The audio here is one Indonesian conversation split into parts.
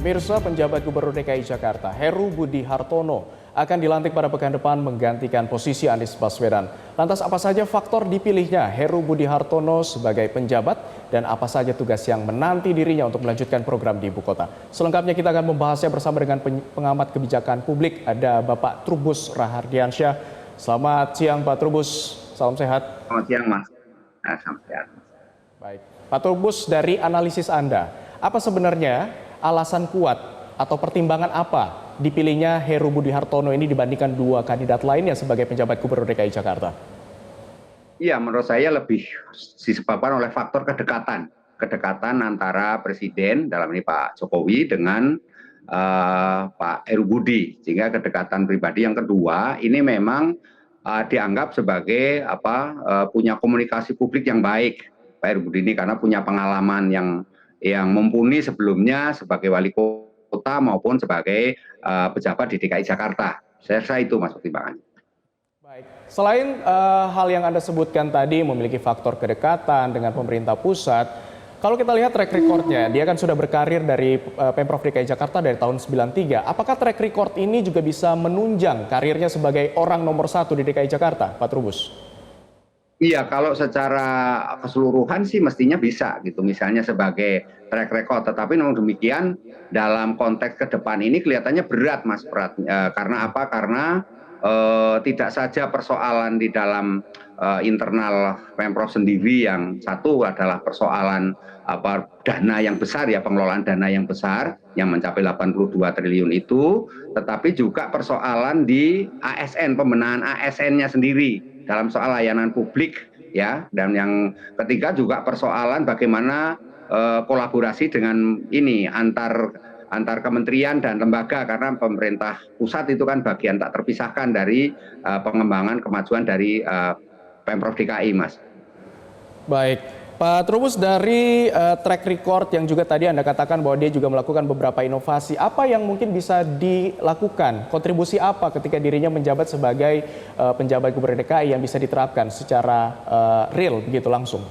Pemirsa, penjabat Gubernur DKI Jakarta, Heru Budi Hartono, akan dilantik pada pekan depan menggantikan posisi Anies Baswedan. Lantas apa saja faktor dipilihnya Heru Budi Hartono sebagai penjabat dan apa saja tugas yang menanti dirinya untuk melanjutkan program di ibu kota? Selengkapnya kita akan membahasnya bersama dengan pengamat kebijakan publik, ada Bapak Trubus Rahardiansyah. Selamat siang Pak Trubus, salam sehat. Selamat siang Mas. Selamat sehat. Baik, Pak Trubus, dari analisis Anda, apa sebenarnya alasan kuat atau pertimbangan apa dipilihnya Heru Budi Hartono ini dibandingkan dua kandidat lainnya sebagai penjabat Gubernur DKI Jakarta? Iya, menurut saya lebih disebabkan oleh faktor kedekatan antara Presiden, dalam ini Pak Jokowi, dengan Pak Heru Budi, sehingga kedekatan pribadi. Yang kedua, ini memang dianggap sebagai punya komunikasi publik yang baik Pak Heru Budi ini, karena punya pengalaman yang mumpuni sebelumnya sebagai wali kota maupun sebagai pejabat di DKI Jakarta. Saya rasa itu Mas pertimbangannya. Baik, selain hal yang Anda sebutkan tadi memiliki faktor kedekatan dengan pemerintah pusat, kalau kita lihat track recordnya, dia kan sudah berkarir dari Pemprov DKI Jakarta dari tahun 93. Apakah track record ini juga bisa menunjang karirnya sebagai orang nomor satu di DKI Jakarta, Pak Trubus? Iya, kalau secara keseluruhan sih mestinya bisa gitu, misalnya sebagai track record. Tetapi namun demikian dalam konteks ke depan ini kelihatannya berat Mas, karena apa? Karena tidak saja persoalan di dalam internal Pemprov sendiri, yang satu adalah persoalan dana yang besar ya, pengelolaan dana yang besar yang mencapai 82 triliun itu, tetapi juga persoalan di ASN, pembenahan ASN-nya sendiri dalam soal layanan publik ya, dan yang ketiga juga persoalan bagaimana kolaborasi dengan ini antar kementerian dan lembaga, karena pemerintah pusat itu kan bagian tak terpisahkan dari pengembangan kemajuan dari Pemprov DKI, Mas. Baik, Pak Trubus, dari track record yang juga tadi Anda katakan bahwa dia juga melakukan beberapa inovasi, apa yang mungkin bisa dilakukan? Kontribusi apa ketika dirinya menjabat sebagai penjabat Gubernur DKI yang bisa diterapkan secara real begitu langsung?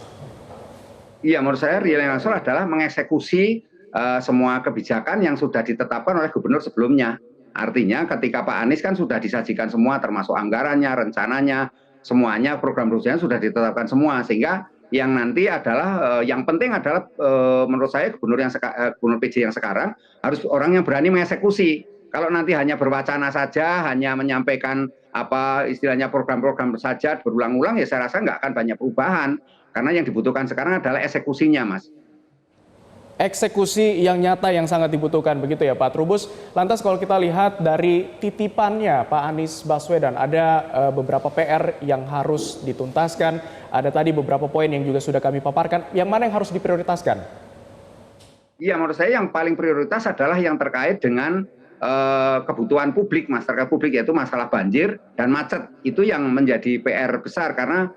Iya, menurut saya real yang langsung adalah mengeksekusi semua kebijakan yang sudah ditetapkan oleh gubernur sebelumnya. Artinya ketika Pak Anies kan sudah disajikan semua, termasuk anggarannya, rencananya, semuanya, program-programnya sudah ditetapkan semua, sehingga yang nanti adalah yang penting adalah menurut saya gubernur PJ yang sekarang harus orang yang berani mengeksekusi. Kalau nanti hanya berwacana saja, hanya menyampaikan istilahnya program-program saja berulang-ulang, ya saya rasa nggak akan banyak perubahan, karena yang dibutuhkan sekarang adalah eksekusinya, Mas. Eksekusi yang nyata yang sangat dibutuhkan begitu ya Pak Trubus. Lantas kalau kita lihat dari titipannya Pak Anies Baswedan, ada beberapa PR yang harus dituntaskan, ada tadi beberapa poin yang juga sudah kami paparkan, yang mana yang harus diprioritaskan? Iya, menurut saya yang paling prioritas adalah yang terkait dengan kebutuhan publik, masyarakat publik, yaitu masalah banjir dan macet. Itu yang menjadi PR besar, karena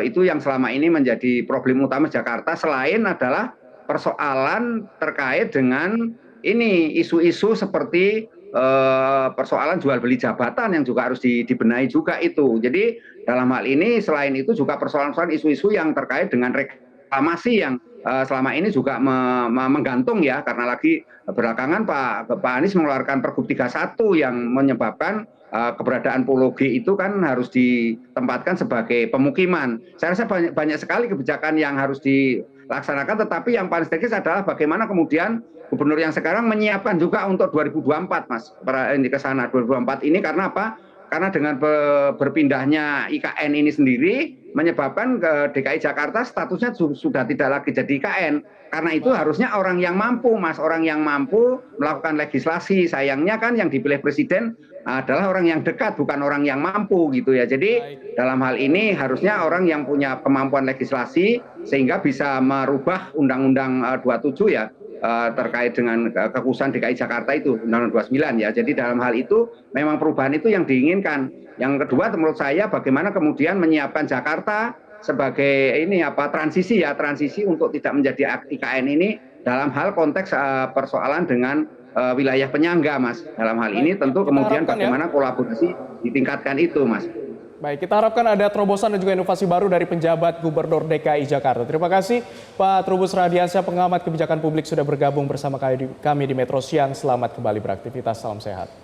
itu yang selama ini menjadi problem utama Jakarta, selain adalah persoalan terkait dengan ini isu-isu seperti persoalan jual beli jabatan yang juga harus dibenahi juga itu. Jadi dalam hal ini selain itu juga persoalan-persoalan isu-isu yang terkait dengan reklamasi yang selama ini juga menggantung ya, karena lagi belakangan Pak Anies mengeluarkan Pergub 31 yang menyebabkan keberadaan Pulau G itu kan harus ditempatkan sebagai pemukiman. Saya rasa banyak sekali kebijakan yang harus dilaksanakan, tetapi yang paling strategis adalah bagaimana kemudian gubernur yang sekarang menyiapkan juga untuk 2024, Mas, ini ke sana 2024 ini. Karena apa? Karena dengan berpindahnya IKN ini sendiri menyebabkan ke DKI Jakarta statusnya sudah tidak lagi jadi IKN. Karena itu harusnya orang yang mampu, Mas, orang yang mampu melakukan legislasi. Sayangnya kan yang dipilih presiden adalah orang yang dekat, bukan orang yang mampu gitu ya. Jadi dalam hal ini harusnya orang yang punya kemampuan legislasi sehingga bisa merubah Undang-Undang 27 ya, terkait dengan kekhususan DKI Jakarta itu, Undang-Undang 29 ya. Jadi dalam hal itu memang perubahan itu yang diinginkan. Yang kedua menurut saya bagaimana kemudian menyiapkan Jakarta sebagai transisi untuk tidak menjadi IKN ini dalam hal konteks persoalan dengan wilayah penyangga, Mas. Dalam hal ini tentu kemudian bagaimana kolaborasi ditingkatkan itu, Mas. Baik, kita harapkan ada terobosan dan juga inovasi baru dari penjabat Gubernur DKI Jakarta. Terima kasih Pak Trubus Radiansyah, pengamat kebijakan publik sudah bergabung bersama kami di Metro Siang. Selamat kembali beraktivitas, salam sehat.